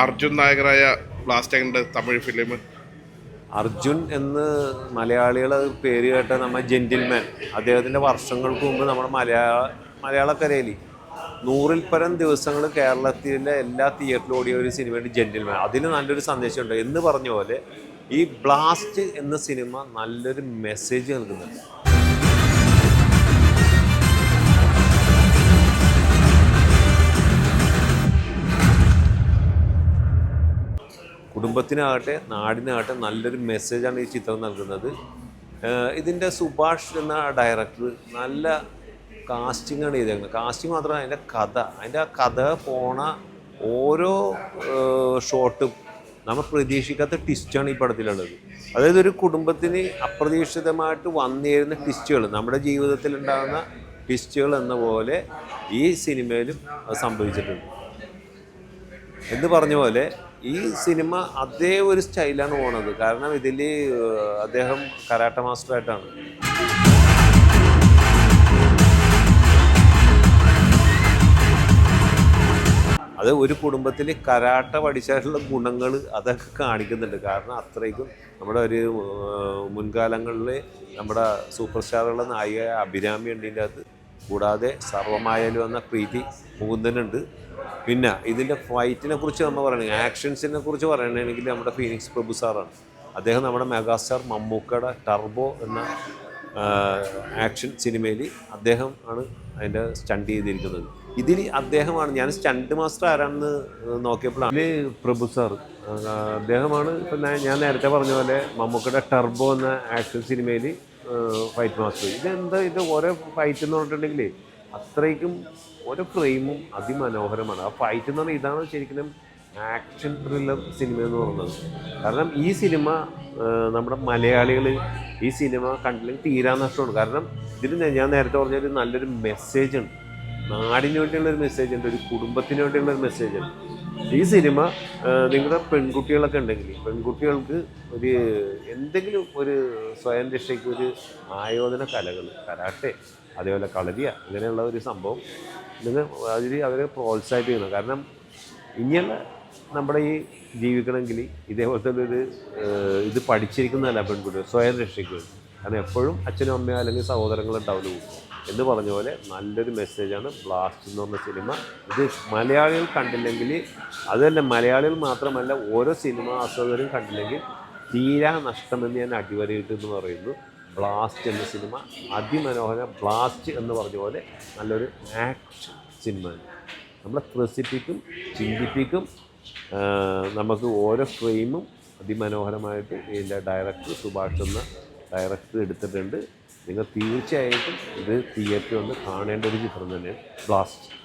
അർജുൻ നായകനായ blast Tamil film. Arjun എന്ന് മലയാളികൾ പേര് കേട്ട നമ്മൾ ജെന്റിൽമാൻ. അദ്ദേഹത്തിൻ്റെ വർഷങ്ങൾക്ക് മുമ്പ് നമ്മുടെ മലയാളക്കരയിൽ 100-ൽ പരം ദിവസങ്ങൾ കേരളത്തിലെ എല്ലാ തിയേറ്ററിലും ഓടിയ ഒരു സിനിമയുണ്ട് ജെന്റിൽമാൻ. അതിന് നല്ലൊരു സന്ദേശമുണ്ട് എന്ന് പറഞ്ഞ പോലെ ഈ ബ്ലാസ്റ്റ് എന്ന സിനിമ നല്ലൊരു മെസ്സേജ് നൽകുന്നുണ്ട്. കുടുംബത്തിനാകട്ടെ നാടിനാകട്ടെ നല്ലൊരു മെസ്സേജാണ് ഈ ചിത്രം നൽകുന്നത്. ഇതിൻ്റെ സുഭാഷ് എന്ന ഡയറക്ടർ നല്ല കാസ്റ്റിങ്ങാണ് ചെയ്തേക്കുന്നത്. കാസ്റ്റിംഗ് മാത്രമല്ല, അതിൻ്റെ കഥ പോണ ഓരോ ഷോട്ടും നമ്മൾ പ്രതീക്ഷിക്കാത്ത ട്വിസ്റ്റാണ് ഈ പടത്തിലുള്ളത്. അതായത് ഒരു കുടുംബത്തിന് അപ്രതീക്ഷിതമായിട്ട് വന്നേരുന്ന ട്വിസ്റ്റുകൾ, നമ്മുടെ ജീവിതത്തിൽ ഉണ്ടാകുന്ന ട്വിസ്റ്റുകൾ എന്ന പോലെ ഈ സിനിമയിലും സംഭവിച്ചിട്ടുണ്ട്. എന്ന് പറഞ്ഞ പോലെ ഈ സിനിമ അതേ ഒരു സ്റ്റൈലാണ് പോണത്. കാരണം ഇതിൽ അദ്ദേഹം കരാട്ട മാസ്റ്ററായിട്ടാണ്. അത് ഒരു കുടുംബത്തിൽ കരാട്ട പഠിച്ചാലുള്ള ഗുണങ്ങൾ അതൊക്കെ കാണിക്കുന്നുണ്ട്. കാരണം അത്രയ്ക്കും നമ്മുടെ ഒരു മുൻകാലങ്ങളിൽ നമ്മുടെ സൂപ്പർ സ്റ്റാറുള്ള നായിക അഭിരാമി ഉണ്ട് ഇതിൻ്റെ അകത്ത്. കൂടാതെ സർവമായാലും എന്ന പ്രീതി മുകുന്ദനുണ്ട്. പിന്നെ ഇതിൻ്റെ ഫൈറ്റിനെ കുറിച്ച് നമ്മൾ പറയണമെങ്കിൽ, ആക്ഷൻസിനെ കുറിച്ച് പറയണമെങ്കിൽ നമ്മുടെ ഫീനിക്സ് പ്രഭു സാറാണ്. അദ്ദേഹം നമ്മുടെ മെഗാസ്റ്റാർ മമ്മൂക്കയുടെ ടർബോ എന്ന ആക്ഷൻ സിനിമയിൽ അദ്ദേഹം ആണ് അതിൻ്റെ സ്റ്റണ്ട് ചെയ്തിരിക്കുന്നത്. ഇതിൽ അദ്ദേഹമാണ്, ഞാൻ സ്റ്റണ്ട് മാസ്റ്റർ ആരാണെന്ന് നോക്കിയപ്പോഴാണ് ഇതിൽ പ്രഭു സാർ അദ്ദേഹമാണ്. ഇപ്പം ഞാൻ നേരത്തെ പറഞ്ഞ പോലെ മമ്മൂക്കയുടെ ടർബോ എന്ന ആക്ഷൻ സിനിമയിൽ ഫൈറ്റ് മാസ്റ്റർ. ഇതെന്താ ഇത് ഓരോ ഫൈറ്റ് എന്ന് പറഞ്ഞിട്ടുണ്ടെങ്കിൽ അത്രയ്ക്കും ഓരോ ഫ്രെയിമും അതിമനോഹരമാണ്. ആ ഫൈറ്റ് എന്ന് പറഞ്ഞാൽ ഇതാണ് ശരിക്കും ആക്ഷൻ ത്രില്ലർ സിനിമ എന്ന് പറയുന്നത്. കാരണം ഈ സിനിമ നമ്മുടെ മലയാളികൾ ഈ സിനിമ കണ്ടില്ലെങ്കിൽ തീരാ നഷ്ടമാണ്. കാരണം ഇതിൽ ഞാൻ നേരത്തെ പറഞ്ഞൊരു നല്ലൊരു മെസ്സേജ് ഉണ്ട്, നാടിന് വേണ്ടിയുള്ളൊരു മെസ്സേജ് ഉണ്ട്, ഒരു കുടുംബത്തിന് വേണ്ടിയുള്ളൊരു മെസ്സേജ് ഉണ്ട്. ഈ സിനിമ നിങ്ങളുടെ പെൺകുട്ടികളൊക്കെ ഉണ്ടെങ്കിൽ പെൺകുട്ടികൾക്ക് ഒരു എന്തെങ്കിലും ഒരു സ്വയം രക്ഷയ്ക്ക് ഒരു ആയോധന കലകൾ, കരാട്ടെ, അതേപോലെ കളരിയ, ഇങ്ങനെയുള്ള ഒരു സംഭവം നിങ്ങൾ അതിൽ അവരെ പ്രോത്സാഹിപ്പിക്കണം. കാരണം ഇനിയുള്ള നമ്മുടെ ഈ ജീവിക്കണമെങ്കിൽ ഇതേപോലത്തെ ഒരു ഇത് പഠിച്ചിരിക്കുന്നതല്ല പെൺകുട്ടികൾ സ്വയം രക്ഷയ്ക്ക് വേണ്ടി. കാരണം എപ്പോഴും അച്ഛനും അമ്മയോ അല്ലെങ്കിൽ സഹോദരങ്ങളുണ്ടാവുള്ളൂ എന്ന് പറഞ്ഞ പോലെ നല്ലൊരു മെസ്സേജാണ് ബ്ലാസ്റ്റ് എന്ന് പറഞ്ഞ സിനിമ. ഇത് മലയാളികൾ കണ്ടില്ലെങ്കിൽ, അതുതന്നെ മലയാളികൾ മാത്രമല്ല ഓരോ സിനിമ ആസ്വാദകരും കണ്ടില്ലെങ്കിൽ തീരാ നഷ്ടമെന്ന് ഞാൻ അടിവരയിട്ടെന്ന് പറയുന്നു. ബ്ലാസ്റ്റ് എന്ന സിനിമ അതിമനോഹരം. ബ്ലാസ്റ്റ് എന്ന് പറഞ്ഞ പോലെ നല്ലൊരു ആക്ഷൻ സിനിമയാണ്. നമ്മളെ ത്രസിപ്പിക്കും, ചിന്തിപ്പിക്കും. നമുക്ക് ഓരോ ഫ്രെയിമും അതിമനോഹരമായിട്ട് ഇതിൻ്റെ ഡയറക്ടർ സുഭാഷ് എന്ന ഡയറക്ടർ എടുത്തിട്ടുണ്ട്. നിങ്ങൾ തീർച്ചയായിട്ടും ഇത് തിയേറ്ററിൽ വന്ന് കാണേണ്ട ഒരു ചിത്രം തന്നെയാണ് ബ്ലാസ്റ്റ്.